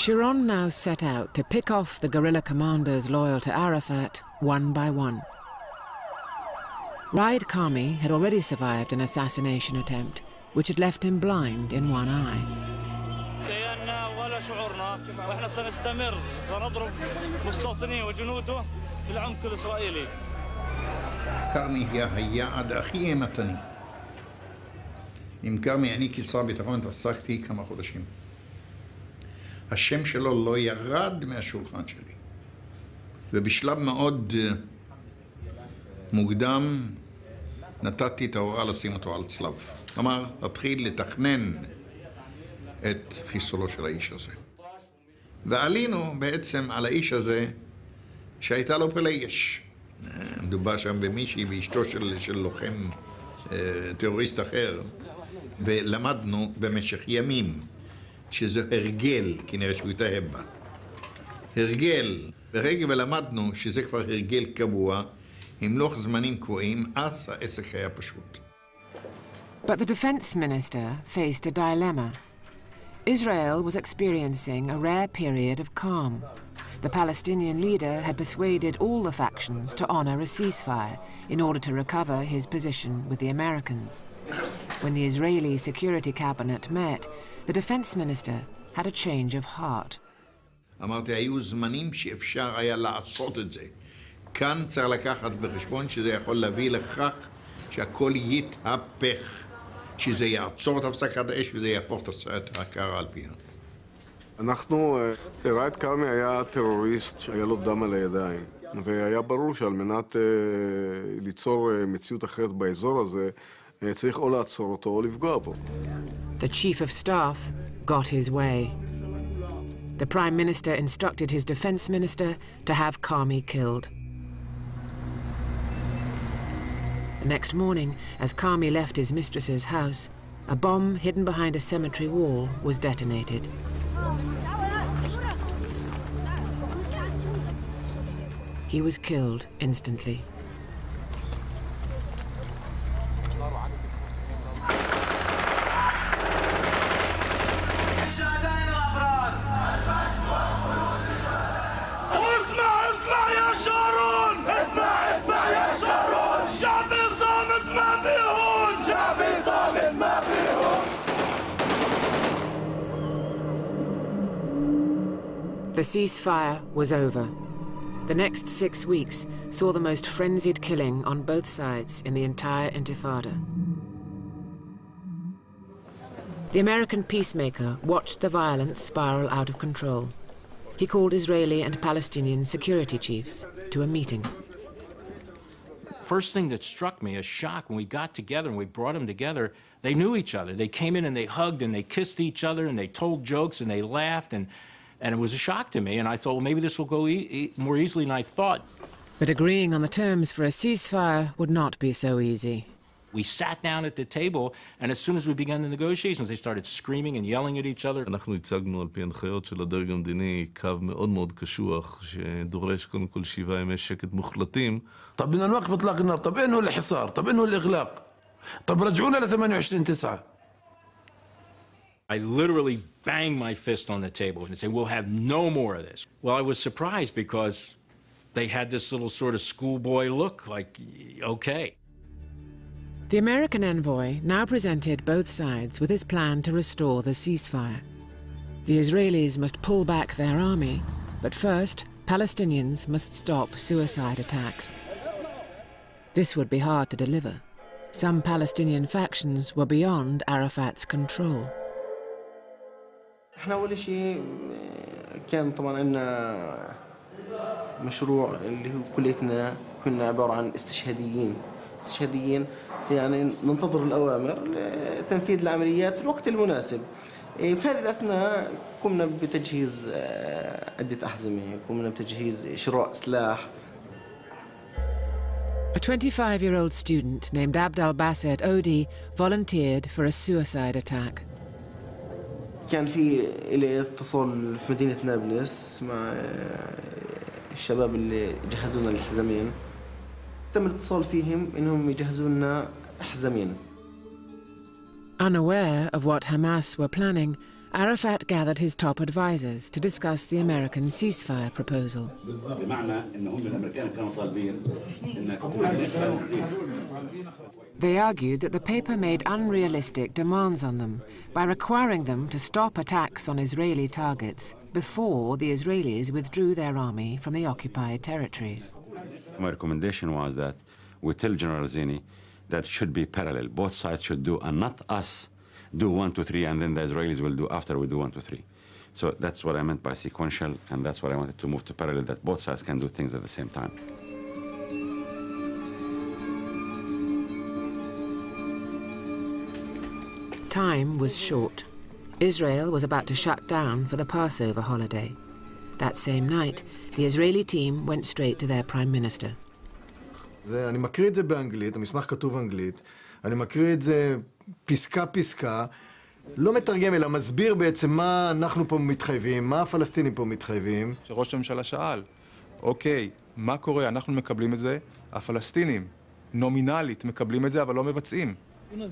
Sharon now set out to pick off the guerrilla commanders loyal to Arafat one by one. Raid Karmi had already survived an assassination attempt, which had left him blind in one eye. كارمي هي היעד הכי אימתני. עם קרמי אני כשר ביטחון התעסקתי כמה חודשים. השם שלו לא ירד מהשולחן שלי. ובשלב מאוד מוקדם נתתי את ההוראה לשים אותו על צלב. כלומר, להתחיל לתכנן את חיסולו של האיש הזה. ועלינו בעצם על האיש הזה שהייתה לו פלייש. מדובר שם במישהי ואשתו של לוחם טרוריסט אחר, ולמדנו במשך ימים שזה הרגל, כנראה שהוא התאהב בה. הרגל, ברגע ולמדנו שזה כבר הרגל קבוע, עם לוח זמנים קבועים, אז העסק היה פשוט. But the defense minister faced a dilemma. Israel was experiencing a rare period of calm. The Palestinian leader had persuaded all the factions to honor a ceasefire in order to recover his position with the Americans. When the Israeli Security Cabinet met, the defense minister had a change of heart. אמרתי, היו זמנים שאפשר היה לעשות את זה. כאן צריך לקחת בחשבון שזה יכול להביא לכך שהכל יתהפך, שזה יעצור את הפסקת האש וזה יהפוך את הקערה על פינה. אנחנו, ראיד קרמי היה טרוריסט שהיה לו דם על הידיים, והיה ברור שעל מנת ליצור מציאות אחרת באזור הזה, צריך או לעצור אותו או לפגוע בו. The chief of staff got his way. The prime minister instructed his defense minister to have Karmi killed. The next morning, as Karmi left his mistress's house, a bomb hidden behind a cemetery wall was detonated. He was killed instantly. The ceasefire was over. The next 6 weeks saw the most frenzied killing on both sides in the entire Intifada. The American peacemaker watched the violence spiral out of control. He called Israeli and Palestinian security chiefs to a meeting. First thing that struck me, a shock, when we got together and we brought them together, they knew each other. They came in and they hugged and they kissed each other and they told jokes and they laughed, and it was a shock to me, and I thought, well, maybe this will go more easily than I thought. But agreeing on the terms for a ceasefire would not be so easy. We sat down at the table, and as soon as we began the negotiations, they started screaming and yelling at each other. אנחנו הצגנו על פי הנחיות של הדרג המדיני קו מאוד מאוד קשוח, שדורש קודם כל 7 ימי שקט מוחלטים. طب بدنا نوقف اطلاق النار، طب انه الحصار، طب انه الاغلاق، طب رجعونا ل 28/9. I literally banged my fist on the table and said, we'll have no more of this. Well, I was surprised because they had this little sort of schoolboy look, like, okay. The American envoy now presented both sides with his plan to restore the ceasefire. The Israelis must pull back their army, but first, Palestinians must stop suicide attacks. This would be hard to deliver. Some Palestinian factions were beyond Arafat's control. احنا اول شيء كان طبعا عندنا مشروع اللي هو كليتنا كنا عباره عن استشهاديين يعني ننتظر الاوامر لتنفيذ العمليات في الوقت المناسب. في هذه الاثناء قمنا بتجهيز عده احزمه، قمنا بتجهيز شراء سلاح. A 25-year-old student named Abdel Basset Odi volunteered for a suicide attack. كان في إلي اتصال في مدينة نابلس مع الشباب اللي جهزونا الحزمين. تم الاتصال فيهم إنهم يجهزوا لنا حزمين. Unaware of what Hamas were planning, Arafat gathered his top advisors to discuss the American ceasefire proposal. They argued that the paper made unrealistic demands on them by requiring them to stop attacks on Israeli targets before the Israelis withdrew their army from the occupied territories. My recommendation was that we tell General Zini that it should be parallel. Both sides should do, and not us do 1, 2, 3, and then the Israelis will do after we do 1, 2, 3. So that's what I meant by sequential, and that's what I wanted to move to parallel, that both sides can do things at the same time. Time was short. Israel was about to shut down for the Passover holiday. That same night, the Israeli team went straight to their prime minister. אני מקריא את זה באנגלית, המסמך כתוב אנגלית, אני מקריא את זה פסקה פסקה, לא מתרגם אלא מסביר בעצם מה אנחנו פה מתחייבים, מה הפלסטינים פה מתחייבים. שראש הממשלה שאל, אוקיי, מה קורה? אנחנו מקבלים את זה, הפלסטינים נומינלית מקבלים את זה אבל לא מבצעים.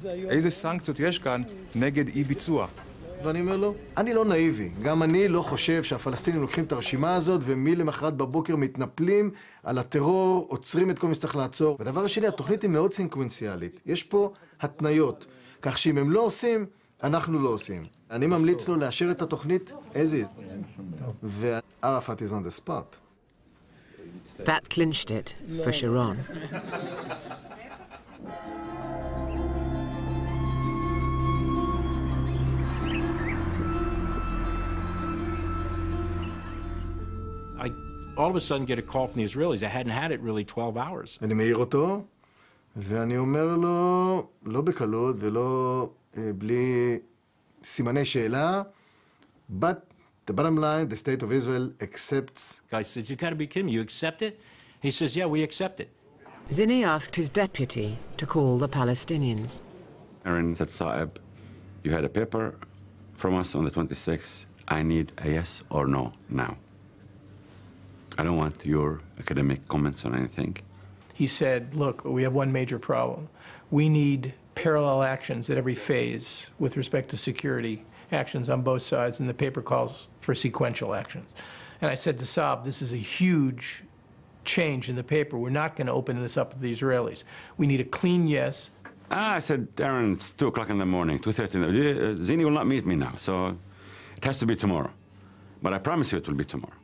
איזה סנקציות יש כאן נגד אי ביצוע? ואני אומר לו, אני לא נאיבי. גם אני לא חושב שהפלסטינים לוקחים את הרשימה הזאת ומלמחרת בבוקר מתנפלים על הטרור, עוצרים את כל מי שצריך לעצור. והדבר השני, התוכנית היא מאוד סינקוונציאלית. יש פה התניות, כך שאם הם לא עושים, אנחנו לא עושים. אני ממליץ לו לאשר את התוכנית as is. ו-ARAFAT is on the spot. That clinched it for Sharon. I all of a sudden get a call from the Israelis. I hadn't had it really 12 hours. אני מעיר אותו, ואני אומר לו, לא בקלות ולא בלי סימני שאלה, but the bottom line, the state of Israel accepts. Guy says, you gotta be kidding me, you accept it? He says, yeah, we accept it. Zini asked his deputy to call the Palestinians. Aaron said, Saeb, you had a paper from us on the 26th. I need a yes or no now. I don't want your academic comments on anything. He said, look, we have one major problem. We need parallel actions at every phase with respect to security actions on both sides, and the paper calls for sequential actions. And I said to Saab, this is a huge change in the paper. We're not going to open this up to the Israelis. We need a clean yes. I said, Aaron, it's 2 o'clock in the morning, 2:30. Zini will not meet me now, so it has to be tomorrow. But I promise you it will be tomorrow.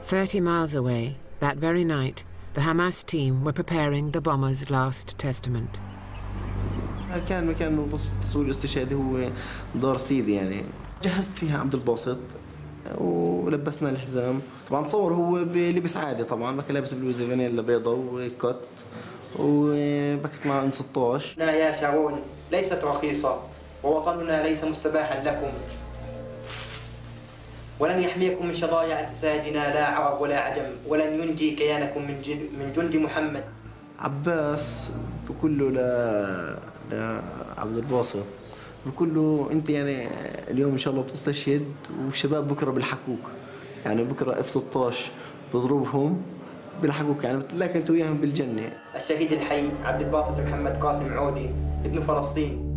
"30 miles away, that very night, the Hamas team were preparing the bomber's last testament. كان مكان تصوير الاستشهادي هو دار سيدي يعني جهزت فيها عبد الباسط ولبسنا الحزام طبعا تصور هو بلبس عادي طبعا ما كان لابس بلوزه فانيلا بيضاء وكوت وبكت مع ان 16 لا يا شعون ليست رخيصه ووطننا ليس مستباحا لكم ولن يحميكم من شظايا اجسادنا لا عرب ولا عجم ولن ينجي كيانكم من جند محمد. عباس بقول له لعبد الباسط بقول له انت يعني اليوم ان شاء الله بتستشهد والشباب بكره بيلحقوك يعني بكره F-16 بضربهم بيلحقوك يعني لكن انت وياهم بالجنه. الشهيد الحي عبد الباسط محمد قاسم عودي ابن فلسطين